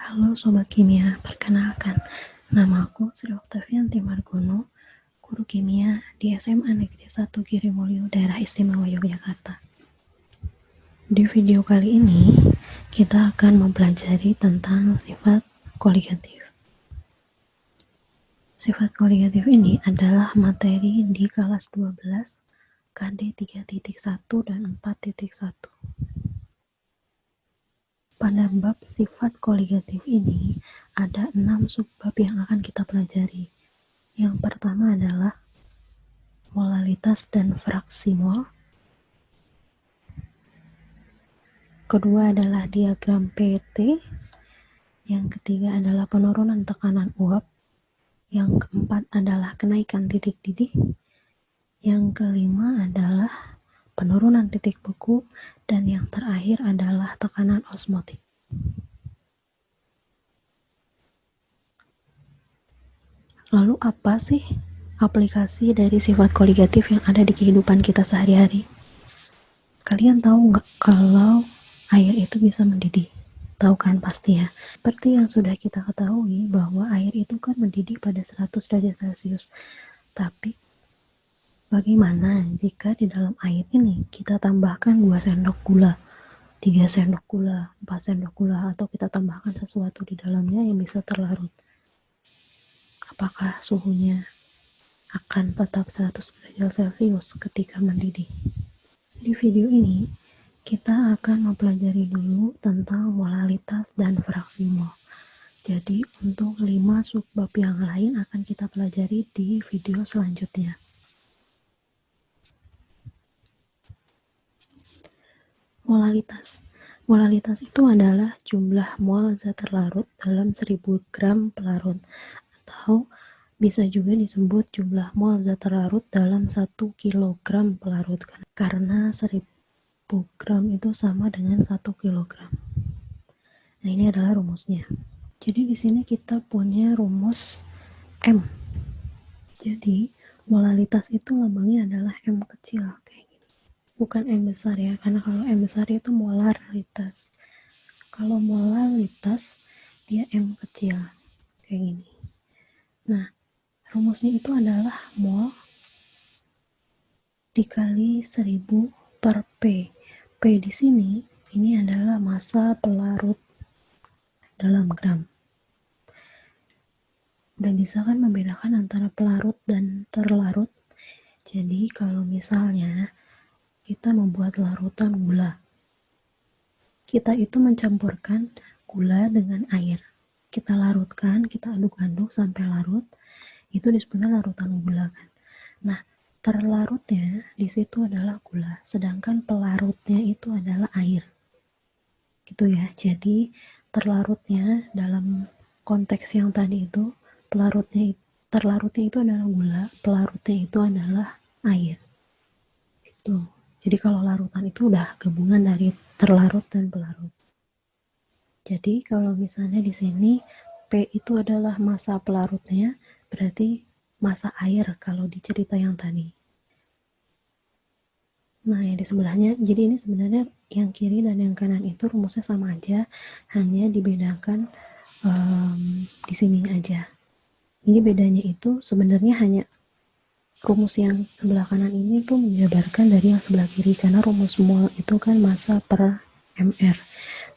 Halo Sobat Kimia, perkenalkan, namaku Sri Oktavianti Margono, guru kimia di SMA Negeri 1 Girimulyo, Daerah Istimewa Yogyakarta. Di video kali ini, kita akan mempelajari tentang sifat koligatif. Sifat koligatif ini adalah materi di kelas 12, KD 3.1 dan 4.1. Pada bab sifat koligatif ini, ada 6 subbab yang akan kita pelajari. Yang pertama adalah molalitas dan fraksi mol. Kedua adalah diagram PT. Yang ketiga adalah penurunan tekanan uap. Yang keempat adalah kenaikan titik didih. Yang kelima adalah penurunan titik beku. Dan yang terakhir adalah tekanan osmotik. Lalu apa sih aplikasi dari sifat koligatif yang ada di kehidupan kita sehari-hari? Kalian tahu nggak kalau air itu bisa mendidih? Tahu kan pasti ya. Seperti yang sudah kita ketahui bahwa air itu kan mendidih pada 100 derajat Celcius. Tapi bagaimana jika di dalam air ini kita tambahkan 2 sendok gula, 3 sendok gula, 4 sendok gula, atau kita tambahkan sesuatu di dalamnya yang bisa terlarut? Apakah suhunya akan tetap 100 derajat Celcius ketika mendidih? Di video ini, kita akan mempelajari dulu tentang molalitas dan fraksi mol. Jadi, untuk 5 subbab yang lain akan kita pelajari di video selanjutnya. Molalitas. Molalitas itu adalah jumlah mol zat terlarut dalam 1000 gram pelarut, atau bisa juga disebut jumlah mol zat terlarut dalam 1 kilogram pelarut, karena 1000 gram itu sama dengan 1 kilogram. Nah, ini adalah rumusnya. Jadi di sini kita punya rumus M. Jadi molalitas itu lambangnya adalah M kecil kayak gini. Bukan M besar ya, karena kalau M besar itu molaritas. Kalau molalitas dia M kecil kayak gini. Nah, rumusnya itu adalah mol dikali 1000 per P. P di sini ini adalah massa pelarut dalam gram. Udah bisa kan membedakan antara pelarut dan terlarut? Jadi kalau misalnya kita membuat larutan gula, kita itu mencampurkan gula dengan air. Kita larutkan, kita aduk-aduk sampai larut, itu disebutnya larutan gula kan. Nah, terlarutnya di situ adalah gula, sedangkan pelarutnya itu adalah air. Gitu ya. Jadi terlarutnya dalam konteks yang tadi itu, terlarutnya itu adalah gula, pelarutnya itu adalah air. Gitu. Jadi kalau larutan itu udah gabungan dari terlarut dan pelarut. Jadi kalau misalnya di sini P itu adalah massa pelarutnya, berarti massa air kalau di cerita yang tadi. Nah, yang di sebelahnya, jadi ini sebenarnya yang kiri dan yang kanan itu rumusnya sama aja, hanya dibedakan di sini aja. Ini bedanya itu sebenarnya hanya rumus yang sebelah kanan ini tuh menjabarkan dari yang sebelah kiri, karena rumus mol itu kan massa per mr.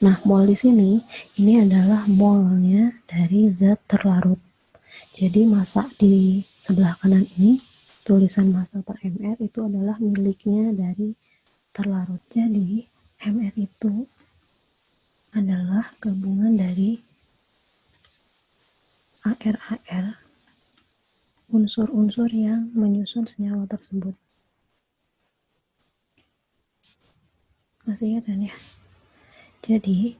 Nah, mol di sini ini adalah molnya dari zat terlarut. Jadi massa di sebelah kanan ini tulisan massa per mr itu adalah miliknya dari terlarut. Jadi mr itu adalah gabungan dari AR unsur-unsur yang menyusun senyawa tersebut. Masih ingat kan ya? Jadi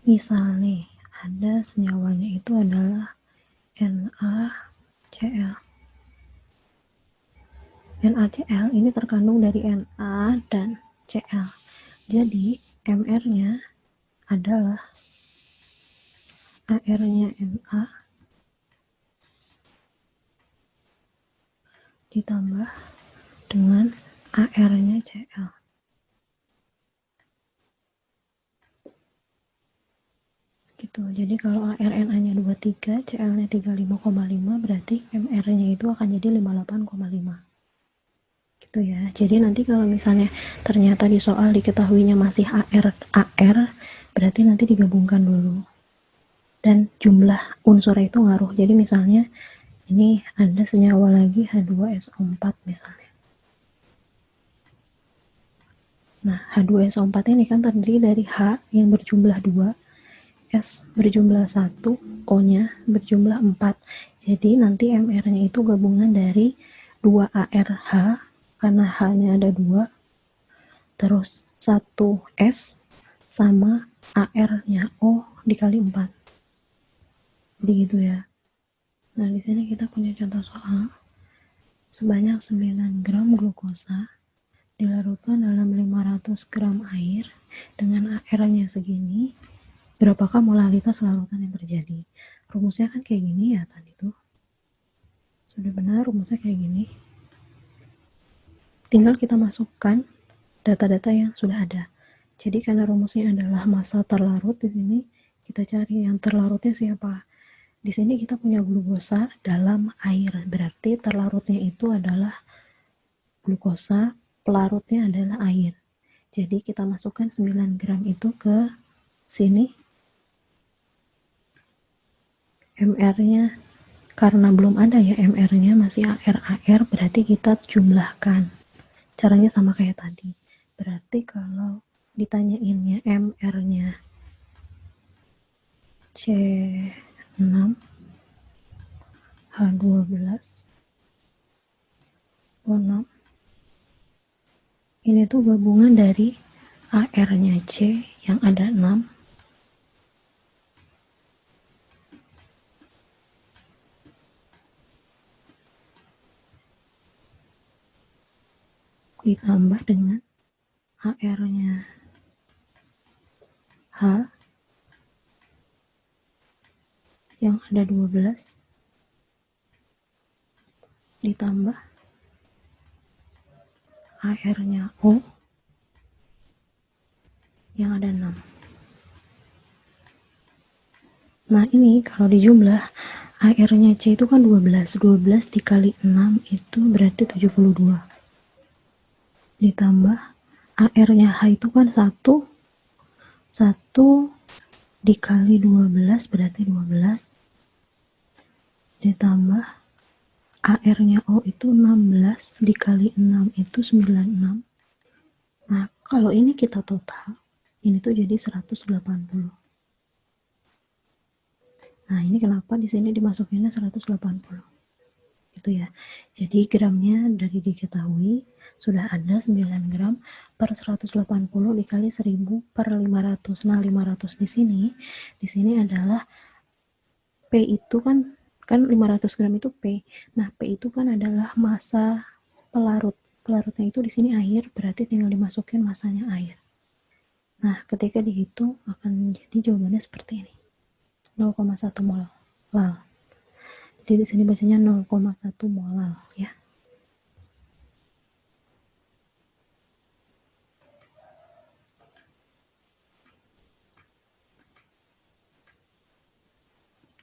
misal nih ada senyawanya itu adalah NaCl. NaCl ini terkandung dari Na dan Cl. Jadi Mr-nya adalah AR-nya Na ditambah dengan AR-nya Cl. Gitu. Jadi kalau ARNA-nya 23, CL-nya 35,5, berarti MR-nya itu akan jadi 58,5. Gitu ya. Jadi nanti kalau misalnya ternyata di soal diketahuinya masih AR, berarti nanti digabungkan dulu. Dan jumlah unsur itu ngaruh. Jadi misalnya ini ada senyawa lagi H2SO4 misalnya. Nah, H2SO4 ini kan terdiri dari H yang berjumlah 2, S berjumlah 1, O-nya berjumlah 4. Jadi nanti MR-nya itu gabungan dari 2ARH karena H-nya ada 2, terus 1S sama AR-nya O dikali 4. Jadi gitu ya. Nah, di sini kita punya contoh soal. Sebanyak 9 gram glukosa dilarutkan dalam 500 gram air dengan AR-nya segini, berapakah molalitas larutan yang terjadi? Rumusnya kan kayak gini ya tadi tuh. Sudah benar rumusnya kayak gini. Tinggal kita masukkan data-data yang sudah ada. Jadi karena rumusnya adalah massa terlarut, di sini kita cari yang terlarutnya siapa. Di sini kita punya glukosa dalam air, berarti terlarutnya itu adalah glukosa, pelarutnya adalah air. Jadi kita masukkan 9 gram itu ke sini. MR-nya karena belum ada ya MR-nya, masih AR, berarti kita jumlahkan. Caranya sama kayak tadi. Berarti kalau ditanyainnya MR-nya C6 H12 O6, ini tuh gabungan dari AR-nya C yang ada 6 ditambah dengan AR-nya H yang ada 12 ditambah AR-nya O yang ada 6. Nah ini kalau dijumlah AR-nya C itu kan 12 dikali 6 itu berarti 72, ditambah AR-nya H itu kan 1 dikali 12 berarti 12, ditambah AR-nya O itu 16 dikali 6 itu 96. Nah kalau ini kita total, ini tuh jadi 180. Nah ini kenapa di sini dimasukinnya 180 gitu ya. Jadi gramnya dari diketahui sudah ada 9 gram per 180 dikali 1000 per 500. Nah 500 di sini adalah P itu kan 500 gram itu P. Nah P itu kan adalah massa pelarut. Pelarutnya itu di sini air, berarti tinggal dimasukin massanya air. Nah ketika dihitung akan jadi jawabannya seperti ini, 0,1 mol lal. Jadi di sini bacanya 0,1 molal ya.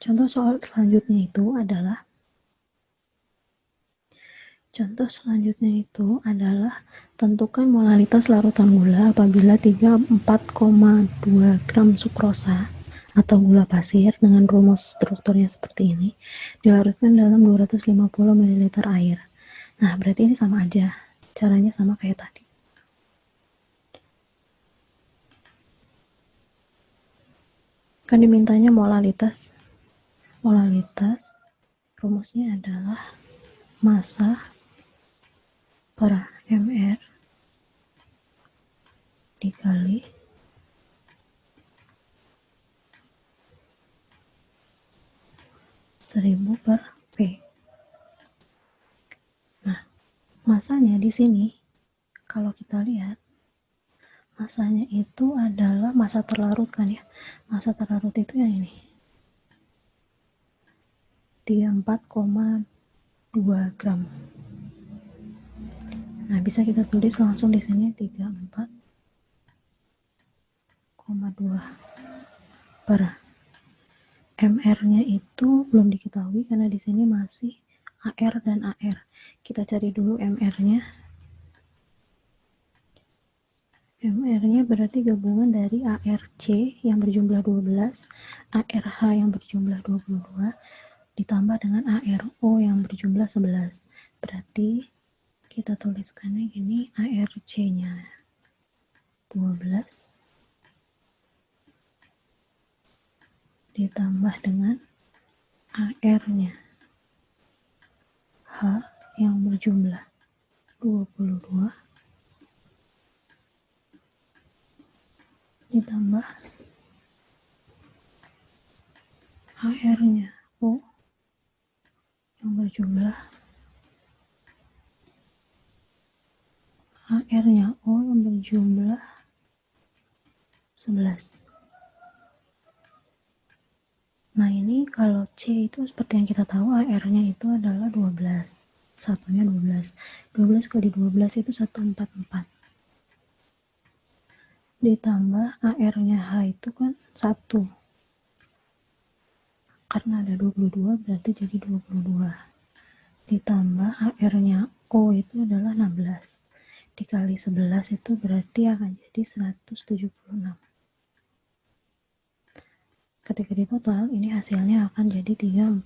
Contoh selanjutnya tentukan molalitas larutan gula apabila 34,2 gram sukrosa atau gula pasir dengan rumus strukturnya seperti ini dilarutkan dalam 250 ml air. Nah, berarti ini sama aja. Caranya sama kayak tadi. Kan dimintanya molalitas. Rumusnya adalah massa per mr dikali seribu per P. Nah, masanya di sini kalau kita lihat masanya itu adalah massa terlarut kan ya. Massa terlarut itu yang ini. 34,2 gram. Nah, bisa kita tulis langsung di sini 34,2 per MR-nya itu belum diketahui karena di sini masih AR dan AR. Kita cari dulu MR-nya. MR-nya berarti gabungan dari ARC yang berjumlah 12, ARH yang berjumlah 22, ditambah dengan ARO yang berjumlah 11. Berarti kita tuliskannya gini, ARC-nya 12 ditambah dengan AR-nya H yang berjumlah 22 ditambah AR-nya O yang berjumlah AR-nya O yang berjumlah 11. Nah ini kalau C itu seperti yang kita tahu AR-nya itu adalah 12. Satunya 12. 12 kali 12 itu 144. Ditambah AR-nya H itu kan 1. Karena ada 22 berarti jadi 22. Ditambah AR-nya O itu adalah 16. Dikali 11 itu berarti akan jadi 176. Ketika di total, ini hasilnya akan jadi 342.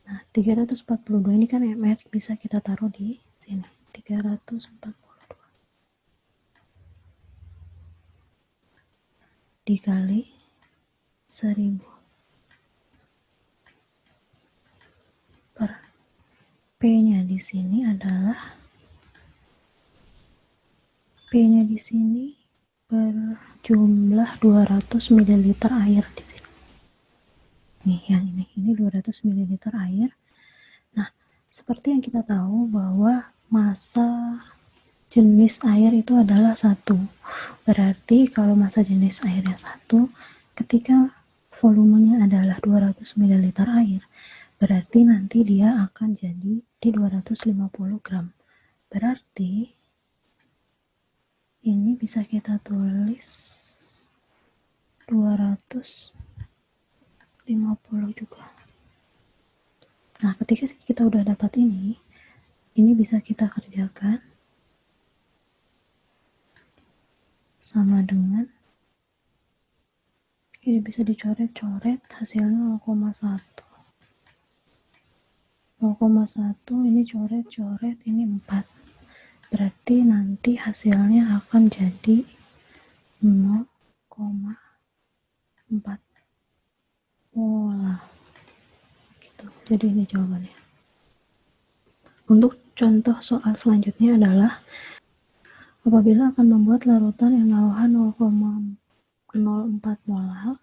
Nah, 342 ini kan MR bisa kita taruh di sini. 342 dikali 1000 per P-nya di sini adalah P-nya di sini berjumlah 200 ml air di sini. Nih, yang ini 200 ml air. Nah, seperti yang kita tahu bahwa massa jenis air itu adalah 1. Berarti kalau massa jenis airnya 1, ketika volumenya adalah 200 ml air, berarti nanti dia akan jadi di 250 gram. Berarti ini bisa kita tulis 250 juga. Nah, ketika kita udah dapat ini bisa kita kerjakan sama dengan ini bisa dicoret-coret, hasilnya 0,1. 0,1 ini coret-coret, ini 4. Berarti nanti hasilnya akan jadi 0,4 molar. Gitu. Jadi ini jawabannya. Untuk contoh soal selanjutnya adalah apabila akan membuat larutan NaOH 0,04 molar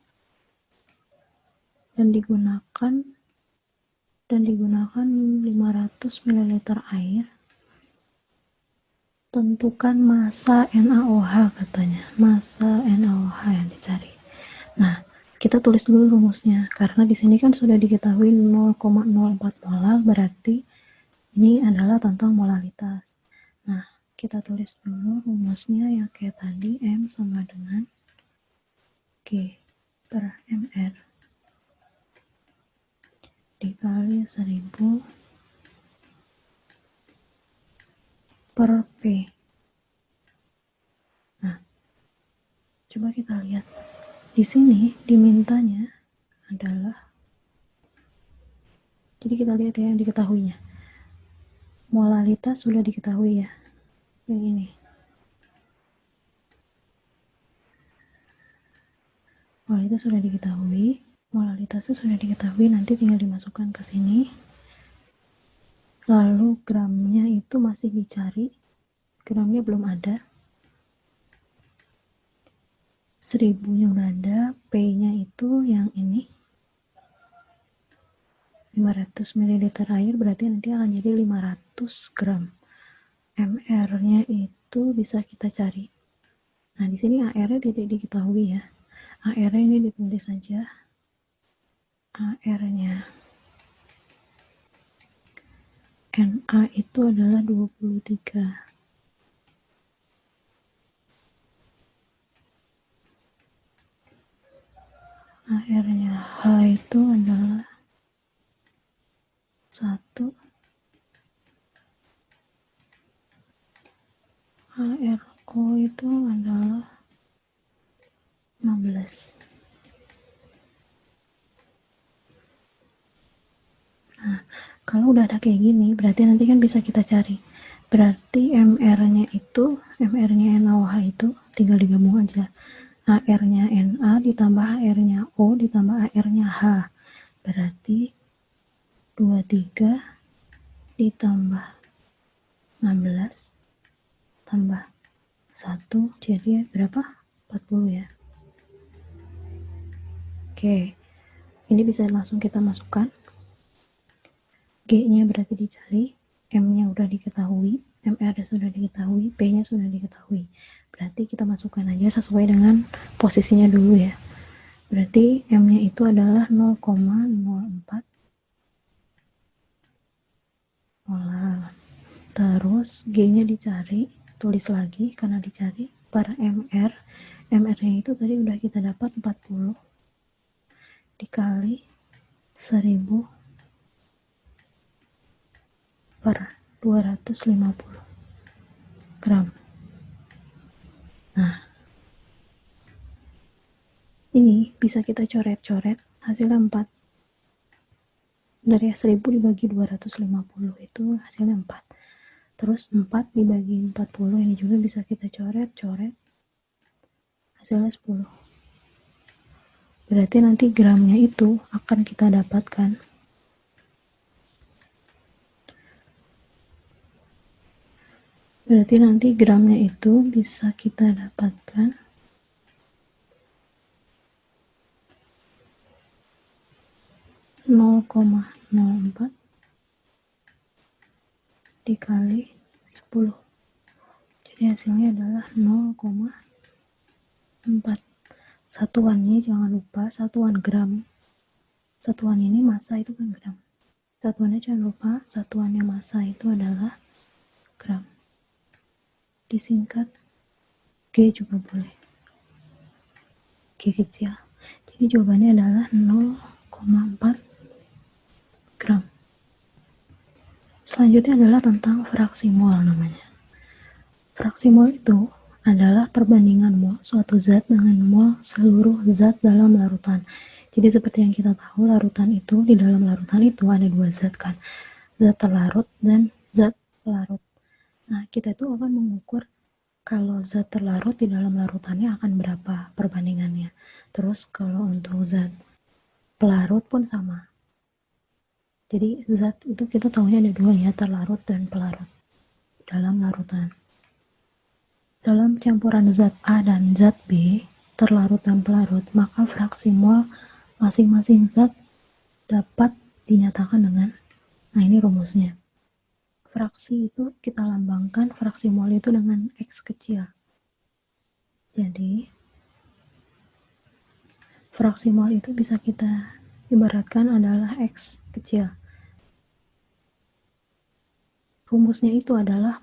dan digunakan 500 ml air, tentukan massa NaOH katanya. Massa NaOH yang dicari. Nah, kita tulis dulu rumusnya karena di sini kan sudah diketahui 0,04 molar, berarti ini adalah tentang molaritas. Nah, kita tulis dulu rumusnya yang kayak tadi, M sama dengan G per MR dikali 1000 per P. Nah, coba kita lihat. Di sini dimintanya adalah, jadi kita lihat ya yang diketahuinya. Molaritas sudah diketahui ya. Yang ini. Molaritas sudah diketahui. Molaritasnya sudah diketahui, nanti tinggal dimasukkan ke sini. Lalu gramnya itu masih dicari. Gramnya belum ada. 1000-nya udah ada, P-nya itu yang ini 500 ml air, berarti nanti akan jadi 500 gram. MR-nya itu bisa kita cari. Nah, di sini AR-nya tidak diketahui ya. AR-nya ini ditulis saja. AR-nya Na itu adalah 23. AR-nya H itu adalah 1, ARO itu adalah 15. Nah, kalau udah ada kayak gini, berarti nanti kan bisa kita cari. Berarti MR-nya NaOH itu tinggal digabung aja. AR-nya Na ditambah AR-nya O ditambah AR-nya H. Berarti 23 ditambah 16 tambah 1 jadi berapa? 40 ya. Oke. Ini bisa langsung kita masukkan. G-nya berarti dicari, M-nya udah diketahui, MR sudah diketahui, P-nya sudah diketahui. Berarti kita masukkan aja sesuai dengan posisinya dulu ya. Berarti M-nya itu adalah 0,04 molar. Terus G-nya dicari, tulis lagi karena dicari per MR. MR-nya itu tadi udah kita dapat 40 dikali 1000 per 250 gram. Nah, ini bisa kita coret-coret hasilnya 4. Dari 1000 dibagi 250 itu hasilnya 4. Terus 4 dibagi 40 ini juga bisa kita coret-coret hasilnya 10. Berarti nanti gramnya itu akan kita dapatkan bisa kita dapatkan 0,04 dikali 10. Jadi hasilnya adalah 0,4. Satuannya jangan lupa satuan gram. Satuan ini massa itu kan gram. Satuannya jangan lupa satuannya massa itu adalah gram. Disingkat G juga boleh. G kecil. Jadi jawabannya adalah 0,4 gram. Selanjutnya adalah tentang fraksi mol namanya. Fraksi mol itu adalah perbandingan mol suatu zat dengan mol seluruh zat dalam larutan. Jadi seperti yang kita tahu larutan itu, di dalam larutan itu ada dua zat kan. Zat terlarut dan zat pelarut. Nah, kita itu akan mengukur kalau zat terlarut di dalam larutannya akan berapa perbandingannya. Terus kalau untuk zat pelarut pun sama. Jadi zat itu kita tahunya ada dua ya, terlarut dan pelarut dalam larutan. Dalam campuran zat A dan zat B, terlarut dan pelarut, maka fraksi mol masing-masing zat dapat dinyatakan dengan, nah ini rumusnya. Fraksi itu kita lambangkan fraksi mol itu dengan X kecil. Jadi fraksi mol itu bisa kita ibaratkan adalah X kecil. Rumusnya itu adalah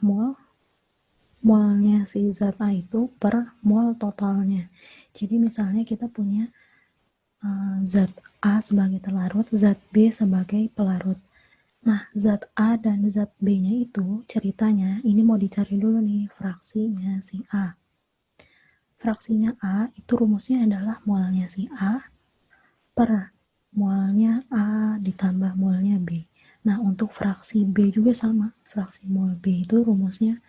molnya si zat A itu per mol totalnya. Jadi misalnya kita punya zat A sebagai terlarut, zat B sebagai pelarut. Nah, zat A dan zat B-nya itu ceritanya ini mau dicari dulu nih fraksinya si A. Fraksinya A itu rumusnya adalah molnya si A per molnya A ditambah molnya B. Nah, untuk fraksi B juga sama. Fraksi mol B itu rumusnya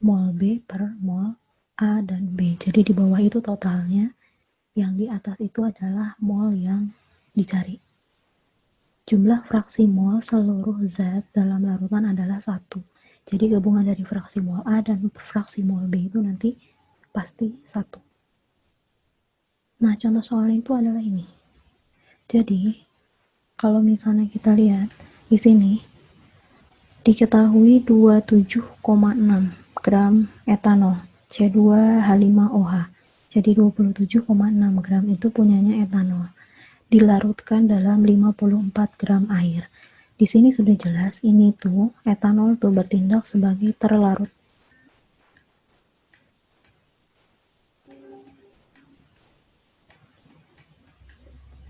mol B per mol A dan B. Jadi di bawah itu totalnya, yang di atas itu adalah mol yang dicari. Jumlah fraksi mol seluruh zat dalam larutan adalah 1. Jadi gabungan dari fraksi mol A dan fraksi mol B itu nanti pasti 1. Nah, contoh soalnya itu adalah ini. Jadi, kalau misalnya kita lihat di sini, diketahui 27,6 gram etanol C2H5OH. Jadi 27,6 gram itu punyanya etanol. Dilarutkan dalam 54 gram air. Di sini sudah jelas ini tuh etanol tuh bertindak sebagai terlarut.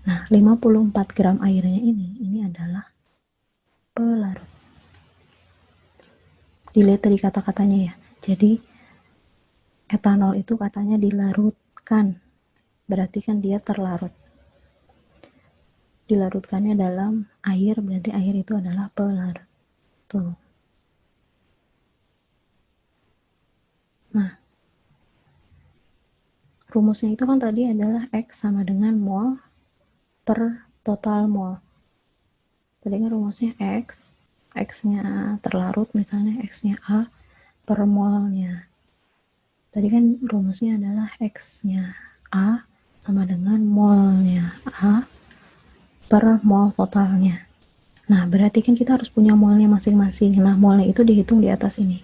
Nah, 54 gram airnya ini adalah pelarut. Dilihat dari kata-katanya ya. Jadi, etanol itu katanya dilarutkan. Berarti kan dia terlarut. Dilarutkannya dalam air, berarti air itu adalah pelarut. Tuh. Nah, rumusnya itu kan tadi adalah X sama dengan mol per total mol. Tadi kan rumusnya X-nya terlarut misalnya X-nya A per molnya. Tadi kan rumusnya adalah X-nya A sama dengan molnya A per mol totalnya. Nah, berarti kan kita harus punya molnya masing-masing. Nah, molnya itu dihitung di atas ini.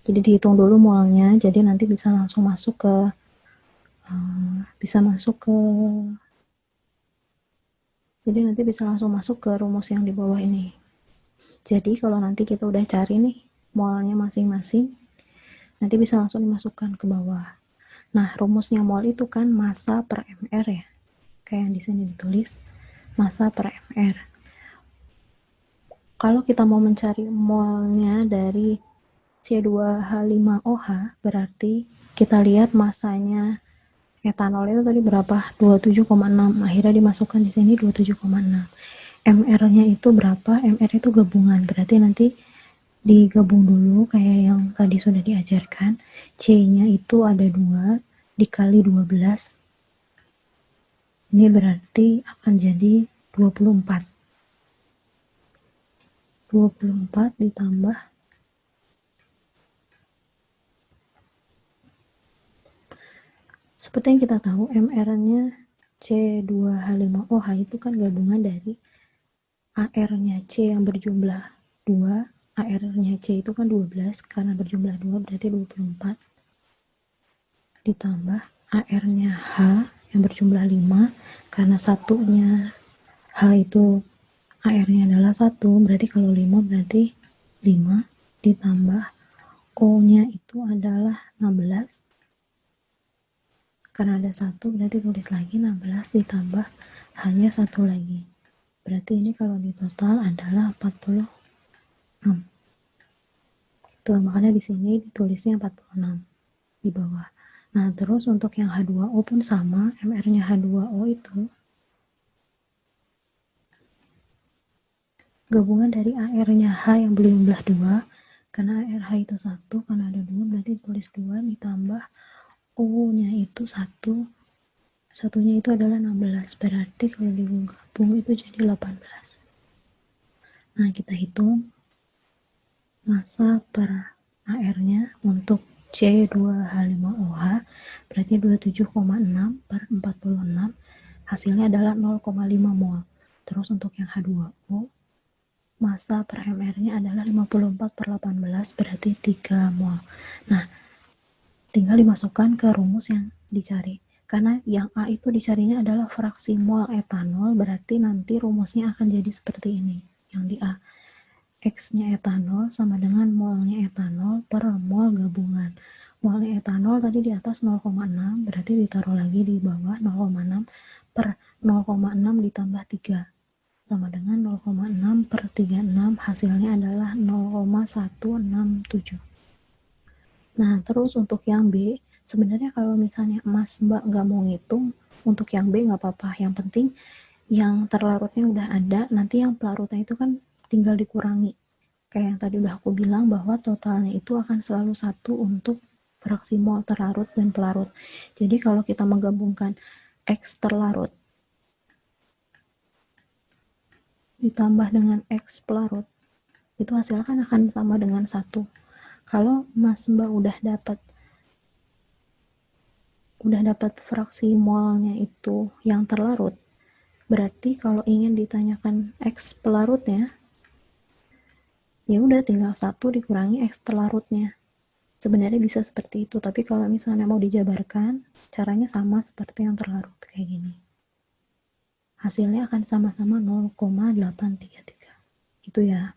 Jadi dihitung dulu molnya, jadi nanti bisa langsung masuk ke rumus yang di bawah ini. Jadi kalau nanti kita udah cari nih molnya masing-masing, nanti bisa langsung dimasukkan ke bawah. Nah, rumusnya mol itu kan massa per mr ya. Kayak yang di sini ditulis massa per mr. Kalau kita mau mencari molnya dari C2H5OH, berarti kita lihat masanya etanol itu tadi berapa? 27,6. Akhirnya dimasukkan di sini 27,6. MR-nya itu berapa? MR itu gabungan. Berarti nanti digabung dulu kayak yang tadi sudah diajarkan. C-nya itu ada 2 dikali 12. Ini berarti akan jadi 24. 24 ditambah seperti yang kita tahu MR-nya C2H5OH itu kan gabungan dari AR-nya C yang berjumlah 2, AR-nya C itu kan 12, karena berjumlah 2 berarti 24, ditambah AR-nya H yang berjumlah 5, karena satunya H itu AR-nya adalah 1, berarti kalau 5 berarti 5, ditambah O-nya itu adalah 16, karena ada 1 berarti tulis lagi 16 ditambah hanya 1 lagi. Berarti ini kalau di total adalah 46. Tuh, makanya di sini ditulisnya 46 di bawah. Nah, terus untuk yang H2O pun sama, MR-nya H2O itu gabungan dari AR-nya H yang berjumlah 2, karena ARH itu 1, karena ada 2 berarti tulis 2 ditambah O-nya itu 1, satunya itu adalah 16, berarti kalau digabung itu jadi 18. Nah, kita hitung massa per AR-nya untuk C2H5OH berarti 27,6 per 46, hasilnya adalah 0,5 mol. Terus untuk yang H2O massa per MR-nya adalah 54 per 18 berarti 3 mol. Nah, tinggal dimasukkan ke rumus yang dicari. Karena yang A itu dicarinya adalah fraksi mol etanol, berarti nanti rumusnya akan jadi seperti ini. Yang di A, X-nya etanol sama dengan molnya etanol per mol gabungan. Molnya etanol tadi di atas 0,6, berarti ditaruh lagi di bawah 0,6 per 0,6 ditambah 3. Sama dengan 0,6 per 36, hasilnya adalah 0,167. Nah, terus untuk yang B, sebenarnya kalau misalnya Mbak nggak mau ngitung, untuk yang B nggak apa-apa. Yang penting yang terlarutnya udah ada, nanti yang pelarutnya itu kan tinggal dikurangi. Kayak yang tadi udah aku bilang bahwa totalnya itu akan selalu 1 untuk fraksi mol terlarut dan pelarut. Jadi kalau kita menggabungkan X terlarut ditambah dengan X pelarut, itu hasilnya kan akan sama dengan 1. Kalau Mbak udah dapat fraksi molnya itu yang terlarut, berarti kalau ingin ditanyakan X pelarutnya, ya udah tinggal 1 dikurangi X terlarutnya. Sebenarnya bisa seperti itu, tapi kalau misalnya mau dijabarkan, caranya sama seperti yang terlarut kayak gini. Hasilnya akan sama-sama 0,833. Gitu ya.